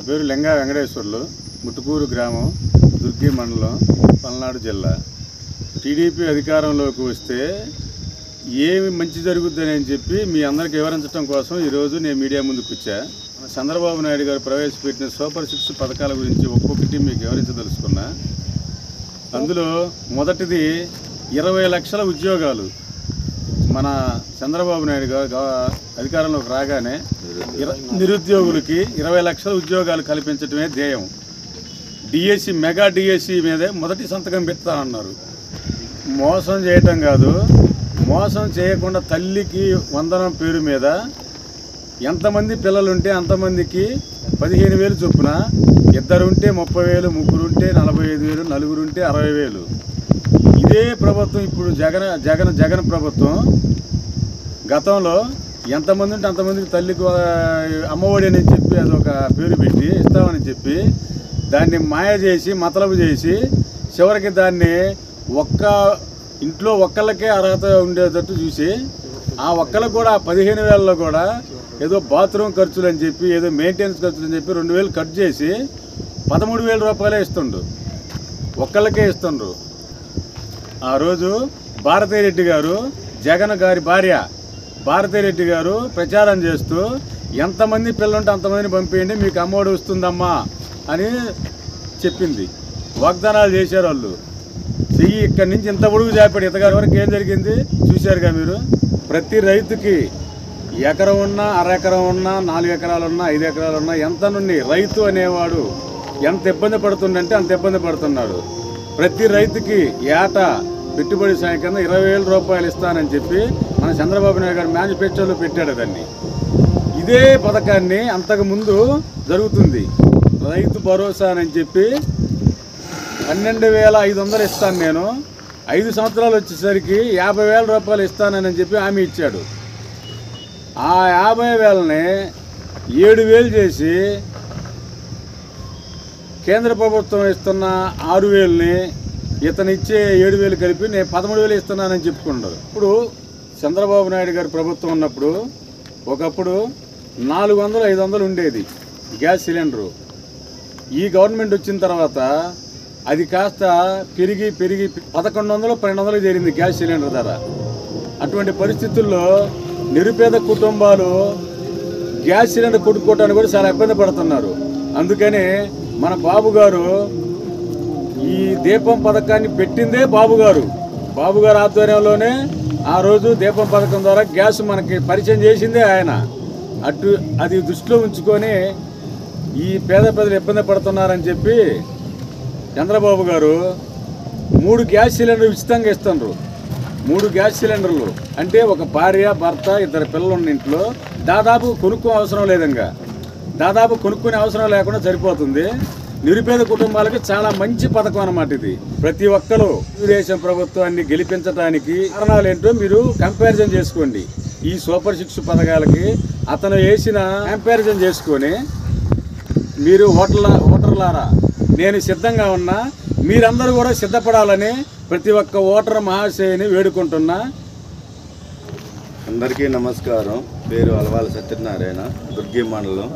పేరు లింగా వెంకటేశ్వర్లు, ముట్టుకూరు గ్రామం, దుర్గి మండలం, పల్నాడు జిల్లా. టీడీపీ అధికారంలోకి వస్తే ఏమి మంచి జరుగుతుందని చెప్పి మీ అందరికి వివరించడం కోసం ఈరోజు నేను మీడియా ముందుకు వచ్చా. చంద్రబాబు నాయుడు గారు ప్రవేశపెట్టిన సూపర్ 6 పథకాల గురించి ఒక్కొక్కటి మీకు వివరించదలుచుకున్నా. అందులో మొదటిది 20 లక్షల ఉద్యోగాలు. మన చంద్రబాబు నాయుడు గారు అధికారంలోకి రాగానే నిరుద్యోగులకి 20 లక్షల ఉద్యోగాలు కల్పించడమే ధ్యేయం. డిఎస్సి, మెగా డిఎస్సి మీదే మొదటి సంతకం పెడతానన్నారు. మోసం చేయటం కాదు, మోసం చేయకుండా తల్లికి వందనం పేరు మీద ఎంతమంది పిల్లలుంటే అంతమందికి 15,000 చొప్పున, ఇద్దరుంటే 30,000, ముగ్గురుంటే 45,000, నలుగురుంటే 60,000. ఇదే ప్రభుత్వం ఇప్పుడు జగన్ ప్రభుత్వం గతంలో ఎంతమంది ఉంటే అంతమందికి తల్లికి అమ్మఒడి అని చెప్పి అదొక పేరు పెట్టి ఇస్తామని చెప్పి దాన్ని మాయ చేసి మతలబు చేసి చివరికి దాన్ని ఇంట్లో ఒక్కళ్ళకే అర్హత ఉండేటట్టు చూసి ఆ ఒక్కళ్ళకు కూడా 15,000లో కూడా ఏదో బాత్రూమ్ ఖర్చులు అని చెప్పి ఏదో మెయింటెనెన్స్ ఖర్చులు అని చెప్పి 2,000 కట్ చేసి 13,000 రూపాయలే ఇస్తుండ్రు, ఒక్కళ్ళకే ఇస్తుండ్రు. ఆ రోజు భారతిరెడ్డి గారు, జగన్ గారి భార్య భారతిరెడ్డి గారు ప్రచారం చేస్తూ ఎంతమంది పిల్లలుంటే అంతమందిని పంపేయండి, మీకు అమ్మఒడి వస్తుందమ్మా అని చెప్పింది. వాగ్దానాలు చేశారు వాళ్ళు. చెయ్యి ఇక్కడి నుంచి ఇంత పొడుగు చేపడి ఇతగారి వరకు ఏం జరిగింది చూశారుగా మీరు. ప్రతి రైతుకి ఎకరం ఉన్నా, అరెకరం ఉన్నా, 4 ఎకరాలు ఉన్నా, 5 ఎకరాలు ఉన్నా, ఎంత నుండి రైతు అనేవాడు ఎంత ఇబ్బంది పడుతుందంటే అంత ఇబ్బంది పడుతున్నాడు. ప్రతి రైతుకి ఏటా పెట్టుబడి సాయం కింద 20,000 రూపాయలు ఇస్తానని చెప్పి మన చంద్రబాబు నాయుడు గారు మేనిఫెస్టోలో పెట్టాడు దాన్ని. ఇదే పథకాన్ని అంతకుముందు జరుగుతుంది. రైతు భరోసా అని చెప్పి 12,500 ఇస్తాను నేను, 5 సంవత్సరాలు వచ్చేసరికి 50,000 రూపాయలు ఇస్తానని చెప్పి హామీ ఇచ్చాడు. ఆ 50,000ని 7,000 చేసి కేంద్ర ప్రభుత్వం ఇస్తున్న 6,000ని ఇతను ఇచ్చే 7,000 కలిపి నేను 13,000 ఇస్తున్నానని చెప్పుకున్నాడు. ఇప్పుడు చంద్రబాబు నాయుడు గారి ప్రభుత్వం ఉన్నప్పుడు ఒకప్పుడు 400-500 ఉండేది గ్యాస్ సిలిండరు. ఈ గవర్నమెంట్ వచ్చిన తర్వాత అది కాస్త పెరిగి 1,100-1,200 చేరింది గ్యాస్ సిలిండర్ ధర. అటువంటి పరిస్థితుల్లో నిరుపేద కుటుంబాలు గ్యాస్ సిలిండర్ కొట్టుకోవడానికి కూడా చాలా ఇబ్బంది పడుతున్నారు. అందుకని మన బాబు గారు ఈ దీపం పథకాన్ని పెట్టిందే బాబు గారు ఆధ్వర్యంలోనే ఆ రోజు దీపం పథకం ద్వారా గ్యాస్ మనకి పరిచయం చేసిందే ఆయన. అది దృష్టిలో ఉంచుకొని ఈ పేద ప్రజలు ఇబ్బంది పడుతున్నారని చెప్పి చంద్రబాబు గారు 3 గ్యాస్ సిలిండర్లు ఉచితంగా ఇస్తున్నారు. 3 గ్యాస్ సిలిండర్లు అంటే ఒక భార్య, భర్త, 2 పిల్లలు ఉన్న ఇంట్లో దాదాపు కొనుక్కునే అవసరం లేకుండా సరిపోతుంది. నిరుపేద కుటుంబాలకు చాలా మంచి పథకం అన్నమాట ఇది. ప్రతి ఒక్కరూ తెలుగుదేశం ప్రభుత్వాన్ని గెలిపించడానికి కారణాలు ఏంటో మీరు కంపారిజన్ చేసుకోండి. ఈ సూపర్ 6 పథకాలకి అతను వేసిన కంపారిజన్ చేసుకొని మీరు ఓటర్లారా నేను సిద్ధంగా ఉన్నా, మీరందరూ కూడా సిద్ధపడాలని ప్రతి ఒక్క ఓటర్ మహాశయుని వేడుకుంటున్నా. అందరికీ నమస్కారం. పేరు అలవాల సత్యనారాయణ, దుర్గి మండలం,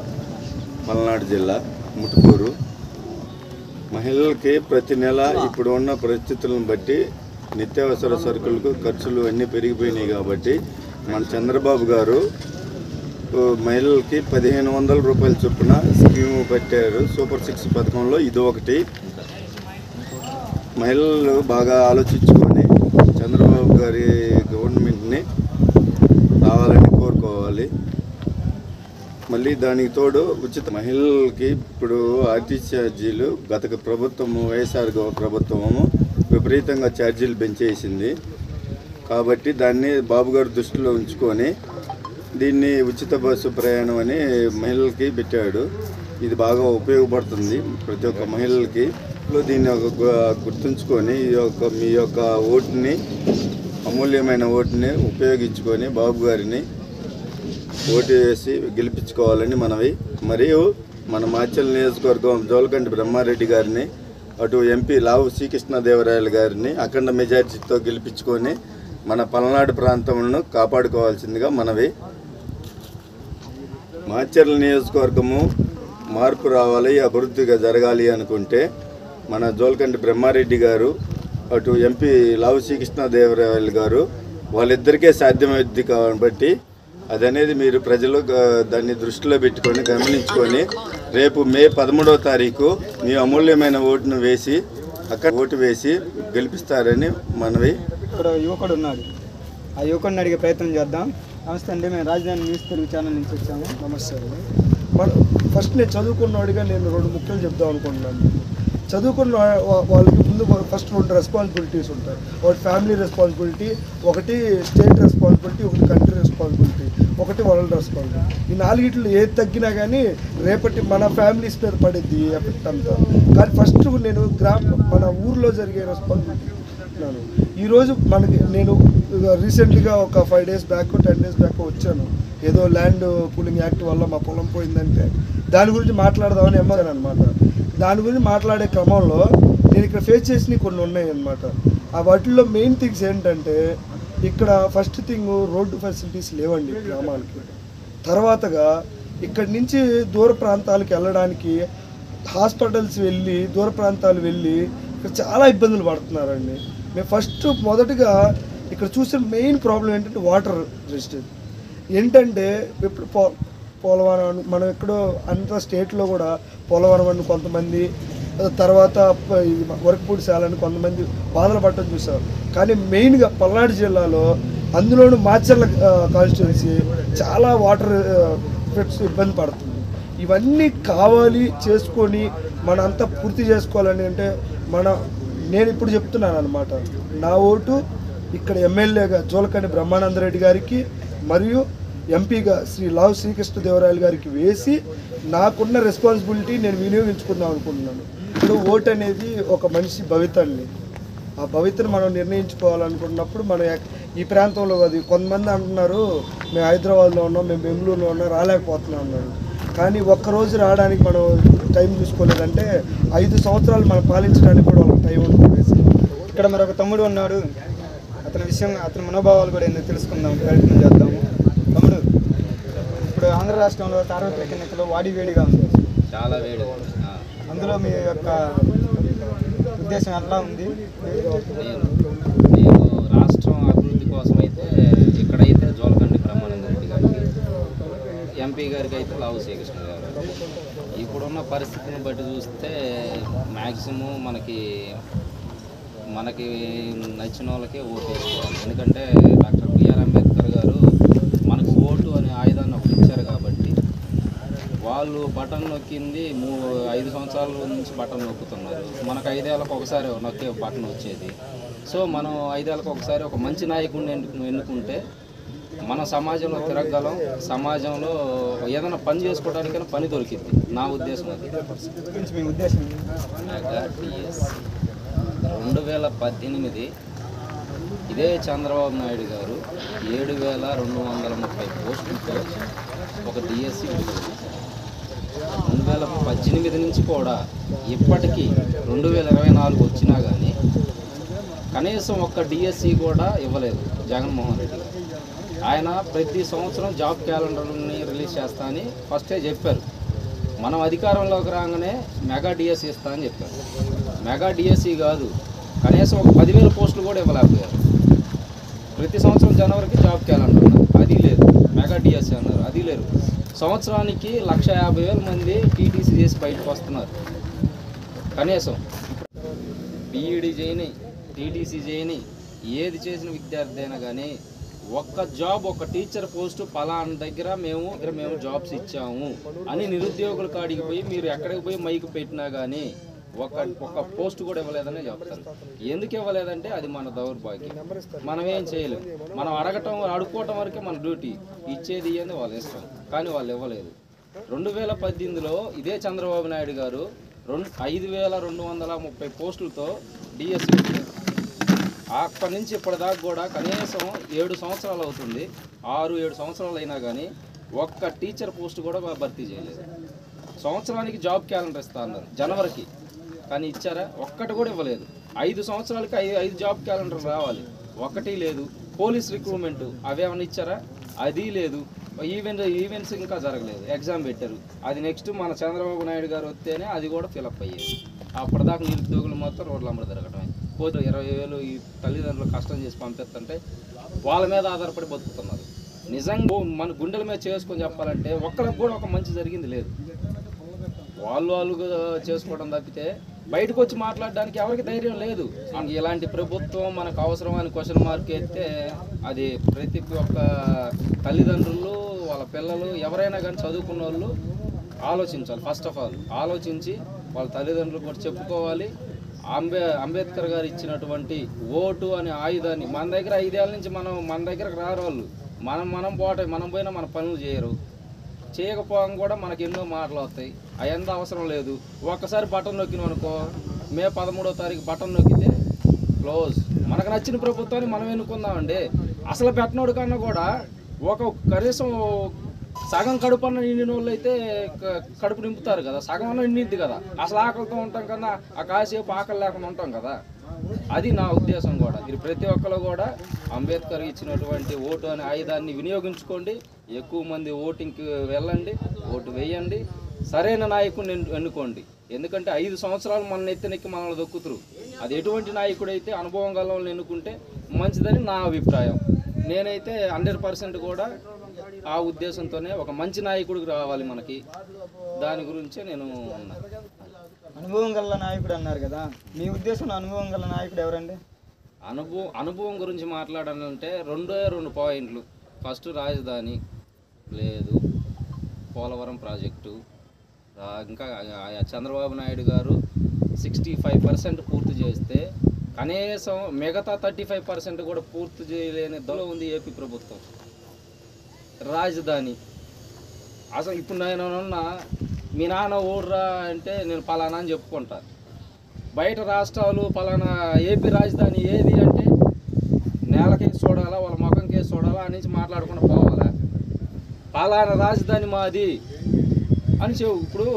పల్నాడు జిల్లా, ముట్టుకూరు. మహిళలకి ప్రతి నెల ఇప్పుడు ఉన్న పరిస్థితులను బట్టి నిత్యావసర సరుకులకు ఖర్చులు అన్నీ పెరిగిపోయినాయి కాబట్టి మన చంద్రబాబు గారు మహిళలకి 1,500 రూపాయల చొప్పున స్కీము పెట్టారు. సూపర్ 6 పథకంలో ఇది ఒకటి. మహిళలు బాగా ఆలోచించుకొని చంద్రబాబు గారి గవర్నమెంట్ని రావాలని కోరుకోవాలి. మళ్ళీ దానికి తోడు ఉచిత మహిళలకి ఇప్పుడు ఆర్టీసీ ఛార్జీలు గత ప్రభుత్వము, వైఎస్ఆర్ ప్రభుత్వము విపరీతంగా ఛార్జీలు పెంచేసింది. కాబట్టి దాన్ని బాబు గారు దృష్టిలో ఉంచుకొని దీన్ని ఉచిత బస్సు ప్రయాణం అని మహిళలకి పెట్టాడు. ఇది బాగా ఉపయోగపడుతుంది ప్రతి ఒక్క మహిళలకి. దీన్ని గుర్తుంచుకొని మీ యొక్క ఓటుని, అమూల్యమైన ఓటుని ఉపయోగించుకొని బాబు గారిని ఓటు వేసి గెలిపించుకోవాలని మనవి. మరియు మన మాచల్ నియోజకవర్గం జోలకంటి బ్రహ్మారెడ్డి గారిని, అటు ఎంపీ లావు శ్రీకృష్ణదేవరాయలు గారిని అఖండ మెజార్టీతో గెలిపించుకొని మన పల్నాడు ప్రాంతంలో కాపాడుకోవాల్సిందిగా మనవి. మాచర్ల నియోజకవర్గము మార్పు రావాలి, అభివృద్ధిగా జరగాలి అనుకుంటే మన జోలకంటి బ్రహ్మారెడ్డి గారు, అటు ఎంపీ లావు శ్రీకృష్ణదేవరాయలు గారు వాళ్ళిద్దరికే సాధ్యమైంది కాబట్టి అదనేది మీరు ప్రజలు దాన్ని దృష్టిలో పెట్టుకొని గమనించుకొని రేపు మే 13వ తారీఖు మీ అమూల్యమైన ఓటును వేసి అక్కడ ఓటు వేసి గెలిపిస్తారని మనవి. ఇక్కడ యువకుడు ఉన్నాడు, ఆ యువకుడిని అడిగే ప్రయత్నం చేద్దాం. నమస్తే అండి, మేము రాజధాని న్యూస్ తెలుగు ఛానల్ నుంచి వచ్చాము. నమస్తే అండి. ఫస్ట్ నేను చదువుకున్నవాడిగా నేను 2 ముక్కలు చెప్దాం అనుకుంటున్నాను. చదువుకున్న వాళ్ళకి ముందు ఫస్ట్ 2 రెస్పాన్సిబిలిటీస్ ఉంటాయి. ఒకటి ఫ్యామిలీ రెస్పాన్సిబిలిటీ, ఒకటి స్టేట్ రెస్పాన్సిబిలిటీ, ఒకటి కంట్రీ రెస్పాన్సిబిలిటీ, ఒకటి వరల్డ్ రెస్పాన్సిబిలిటీ. ఈ 4 ఏది తగ్గినా కానీ రేపటి మన ఫ్యామిలీస్ మీద పడేది ఎఫెక్ట్ అంతా. కానీ ఫస్ట్ నేను మన ఊర్లో జరిగే రెస్పాన్సిబిలిటీ చెప్తున్నాను. ఈరోజు నేను రీసెంట్గా ఒక 5 days బ్యాక్ 10 days బ్యాక్ వచ్చాను. ఏదో ల్యాండ్ పూలింగ్ యాక్ట్ వల్ల మా పొలం పోయిందంటే దాని గురించి మాట్లాడదామని ఎమ్మాను అనమాట. దాని గురించి మాట్లాడే క్రమంలో నేను ఇక్కడ ఫేస్ చేసినవి కొన్ని ఉన్నాయి అన్నమాట. ఆ వాటిల్లో మెయిన్ థింగ్స్ ఏంటంటే ఇక్కడ ఫస్ట్ థింగ్ రోడ్డు ఫెసిలిటీస్ లేవండి గ్రామాలకి. తర్వాతగా ఇక్కడి నుంచి దూర ప్రాంతాలకు వెళ్ళడానికి హాస్పిటల్స్ వెళ్ళి దూర ప్రాంతాలు వెళ్ళి ఇక్కడ చాలా ఇబ్బందులు పడుతున్నారండి. మేము మొదటగా ఇక్కడ చూసిన మెయిన్ ప్రాబ్లం ఏంటంటే వాటర్ రెసిస్టెన్స్. ఏంటంటే ఇప్పుడు పోలవరం మనం ఎక్కడో అంత స్టేట్లో కూడా పోలవరం అని కొంతమంది, తర్వాత వరకపూడిశాలని కొంతమంది బాధలు పట్టడం చూసాం. కానీ మెయిన్గా పల్నాడు జిల్లాలో అందులోనూ మాచర్ల కాన్స్టిట్యున్సీ చాలా వాటర్ ఇబ్బంది పడుతుంది. ఇవన్నీ కావాలి చేసుకొని మన అంతా పూర్తి చేసుకోవాలని అంటే నేను ఇప్పుడు చెప్తున్నాను అనమాట. నా ఓటు ఇక్కడ ఎమ్మెల్యేగా జోలకంటి బ్రహ్మానందరెడ్డి గారికి మరియు ఎంపీగా శ్రీ లావు శ్రీకృష్ణదేవరాయలు గారికి వేసి నాకున్న రెస్పాన్సిబిలిటీ నేను వినియోగించుకుందాం అనుకుంటున్నాను. ఇప్పుడు ఓటు అనేది ఒక మనిషి భవితని, ఆ భవితను మనం నిర్ణయించుకోవాలనుకున్నప్పుడు ఈ ప్రాంతంలో అది కొంతమంది అంటున్నారు మేము హైదరాబాద్లో ఉన్నాం, మేము బెంగళూరులో ఉన్నాం, రాలేకపోతున్నాం అన్నారు. కానీ ఒక్కరోజు రావడానికి మనం టైం చూసుకోలేదంటే 5 సంవత్సరాలు మనం పాలించడానికి కూడా వాళ్ళకి టైం ఉంటుంది. ఇక్కడ మరొక తమ్ముడు ఉన్నాడు, అతని మనోభావాలు కూడా ఎందుకు తెలుసుకుందాం ప్రయత్నం చేద్దాము. తమ్ముడు, ఇప్పుడు ఆంధ్ర రాష్ట్రంలో సార్వత్రిక ఎన్నికలు వేడిగా ఉంది, చాలా వేడి. అందులో మీ యొక్క ఉద్దేశం ఎట్లా ఉంది? నేను రాష్ట్రం అభివృద్ధి కోసం అయితే ఇక్కడైతే జోలకంటి బ్రహ్మానందరెడ్డి గారికి, ఎంపీ గారికి అయితే లావు శ్రీకృష్ణ గారు. ఇప్పుడున్న పరిస్థితిని బట్టి చూస్తే మ్యాక్సిమం మనకి నచ్చిన వాళ్ళకే ఓటు వేసుకోవాలి. ఎందుకంటే డాక్టర్ బిఆర్ అంబేద్కర్ గారు మనకు ఓటు అనే ఆయుధాన్ని ఒకటి ఇచ్చారు కాబట్టి వాళ్ళు బటన్ నొక్కింది 5 సంవత్సరాల నుంచి బటన్ నొక్కుతున్నారు. మనకు 5 ఏళ్ళకు ఒకసారి నొక్కే బటన్ వచ్చేది. సో మనం 5 ఏళ్ళకు ఒకసారి ఒక మంచి నాయకుడిని ఎన్నుకుంటే మన సమాజంలో తిరగగలం, సమాజంలో ఏదైనా పని చేసుకోవడానికైనా పని దొరికింది. నా ఉద్దేశం అది. మీ ఉద్దేశం? 2018 ఇదే చంద్రబాబు నాయుడు గారు 7,230 పోస్టులతో ఒక డిఎస్సి 2018 నుంచి కూడా ఇప్పటికీ 2024 వచ్చినా కానీ కనీసం ఒక్క డిఎస్సి కూడా ఇవ్వలేదు జగన్మోహన్ రెడ్డి గారు. ఆయన ప్రతి సంవత్సరం జాబ్ క్యాలెండర్ని రిలీజ్ చేస్తా అని ఫస్టే చెప్పారు. మనం అధికారంలోకి రాగానే మెగా డిఎస్సి ఇస్తా అని చెప్పారు. మెగా డిఎస్సి కాదు, కనీసం ఒక 10,000 పోస్టులు కూడా ఇవ్వలేకపోయారు. ప్రతి సంవత్సరం జనవరికి జాబ్ క్యాలెండర్ అన్నారు, అది లేదు. మెగా డిఎస్సి అన్నారు, అది లేదు. సంవత్సరానికి 150,000 మంది టీటీసీ చేసి బయటకు వస్తున్నారు. కనీసం బీఈడీ చేయని, టీటీసీ చేయని, ఏది చేసిన విద్యార్థి అయినా కానీ ఒక్క జాబ్, ఒక టీచర్ పోస్టు పలానా దగ్గర మేము జాబ్స్ ఇచ్చాము అని నిరుద్యోగుల కాడికి పోయి మీరు ఎక్కడికి పోయి మైకు పెట్టినా కానీ ఒక పోస్ట్ కూడా ఇవ్వలేదని చెప్తాను. ఎందుకు ఇవ్వలేదంటే అది మన దౌర్భాగ్యం. మనం ఏం చేయలేము. మనం అడుక్కోవటం వరకే మన డ్యూటీ, ఇచ్చేది ఇయ్యేది వాళ్ళ ఇష్టం. కానీ వాళ్ళు ఇవ్వలేదు. 2018లో ఇదే చంద్రబాబు నాయుడు గారు 5,230 పోస్టులతో డిఎస్సి పెట్టారు. అక్కడి నుంచి ఇప్పటిదాకా కూడా కనీసం 7 సంవత్సరాలు అవుతుంది. 6-7 సంవత్సరాలు అయినా కానీ ఒక్క టీచర్ పోస్ట్ కూడా భర్తీ చేయలేదు. సంవత్సరానికి జాబ్ క్యాలెండర్ ఇస్తా అన్నారు జనవరికి, కానీ ఇచ్చారా? ఒక్కటి కూడా ఇవ్వలేదు. 5 సంవత్సరాలకి 5 జాబ్ క్యాలెండర్ రావాలి, ఒకటి లేదు. పోలీస్ రిక్రూట్మెంట్ అవేమన్నా ఇచ్చారా? అది లేదు. ఈవెంట్స్ ఇంకా జరగలేదు, ఎగ్జామ్ పెట్టారు. అది నెక్స్ట్ మన చంద్రబాబు నాయుడు గారు వస్తేనే అది కూడా ఫిలప్ అయ్యేది. అప్పటిదాకా నిరుద్యోగులు మొత్తం రోడ్ల అమ్మడి తిరగటమే. పోతే 20,000 ఈ తల్లిదండ్రులు కష్టం చేసి పంపిస్తుంటే వాళ్ళ మీద ఆధారపడి బతుకుతున్నారు. నిజంగా మన గుండెల మీద చేసుకొని చెప్పాలంటే ఒక్కరికి కూడా ఒక మంచి జరిగింది లేదు. వాళ్ళు చేసుకోవడం తప్పితే బయటకు వచ్చి మాట్లాడడానికి ఎవరికి ధైర్యం లేదు. ఇలాంటి ప్రభుత్వం మనకు అవసరమని క్వశ్చన్ మార్క్ ఎత్తే అది ప్రతి ఒక్క తల్లిదండ్రులు వాళ్ళ పిల్లలు ఎవరైనా కానీ చదువుకున్న వాళ్ళు ఆలోచించాలి. ఫస్ట్ ఆఫ్ ఆల్ ఆలోచించి వాళ్ళ తల్లిదండ్రులు కూడా చెప్పుకోవాలి. అంబేద్కర్ గారు ఇచ్చినటువంటి ఓటు అనే ఆయుధాన్ని మన దగ్గర 5 ఏళ్ళ నుంచి మన దగ్గరకు రారు వాళ్ళు. మనం పోయినా మన పనులు చేయకపోవడం కూడా మనకి ఎన్నో మాటలు వస్తాయి. అయంత అవసరం లేదు. ఒక్కసారి బటన్ నొక్కినాం అనుకో, మే 13వ తారీఖు బటన్ నొక్కితే క్లోజ్. మనకు నచ్చిన ప్రభుత్వాన్ని మనం ఎన్నుకుందామండి. అసలు పెట్టనోడు కన్నా కూడా కనీసం సగం కడుపు అన్న నిండిన వాళ్ళు అయితే కడుపు నింపుతారు కదా, సగం అన్న నిండిద్ది కదా. అసలు ఆకలితో ఉంటాం కన్నా ఆ కాసేపు ఆకలి లేకుండా ఉంటాం కదా. అది నా ఉద్దేశం కూడా. మీరు ప్రతి ఒక్కరు కూడా అంబేద్కర్ ఇచ్చినటువంటి ఓటు అనే ఆయుధాన్ని వినియోగించుకోండి. ఎక్కువ మంది ఓటింగ్కి వెళ్ళండి, ఓటు వేయండి, సరైన నాయకుడిని ఎన్నుకోండి. ఎందుకంటే 5 సంవత్సరాలు మన ఎత్తునెక్కి మనల్ని దొక్కుతురు. అది ఎటువంటి నాయకుడైతే అనుభవం గల వాళ్ళని ఎన్నుకుంటే మంచిదని నా అభిప్రాయం. నేనైతే 100% కూడా ఆ ఉద్దేశంతోనే ఒక మంచి నాయకుడికి రావాలి మనకి. దాని గురించే నేను అనుభవం గల నాయకుడు అన్నారు కదా, మీ ఉద్దేశంలో అనుభవం గల నాయకుడు ఎవరండి? అనుభవం గురించి మాట్లాడాలంటే 2 పాయింట్లు. ఫస్ట్ రాజధాని లేదు, పోలవరం ప్రాజెక్టు, ఇంకా చంద్రబాబు నాయుడు గారు 65% పూర్తి చేస్తే కనీసం మిగతా 35% కూడా పూర్తి చేయలేని దొల ఉంది ఏపీ ప్రభుత్వం. రాజధాని అసలు ఇప్పుడు నేనున్నా మీ నాన్న ఊర్రా అంటే నేను పలానా అని చెప్పుకుంటా. బయట రాష్ట్రాలు పలానా ఏపీ రాజధాని ఏది అంటే నేలకేసి చూడాలా, వాళ్ళ ముఖం కేసి చూడాలా అని మాట్లాడకుండా పోవాలా. పలానా రాజధాని మాది అని ఇప్పుడు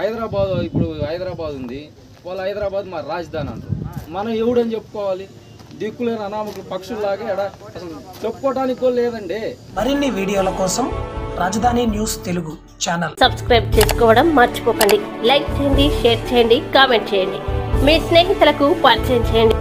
హైదరాబాద్ ఉంది, వాళ్ళు హైదరాబాద్ మా రాజధాని అంటారు. మనం ఎవడని చెప్పుకోవాలి? దిక్కులేని అనామకులు పక్షుల్లాగే అసలు చెప్పుకోవడానికి కూడా లేదండి. మరిన్ని వీడియోల కోసం రాజధాని న్యూస్ తెలుగు ఛానల్ సబ్స్క్రైబ్ చేసుకోవడం మర్చిపోకండి. లైక్ చేయండి, షేర్ చేయండి, కామెంట్ చేయండి. మీ స్నేహితులకు పరిచయం చేయండి.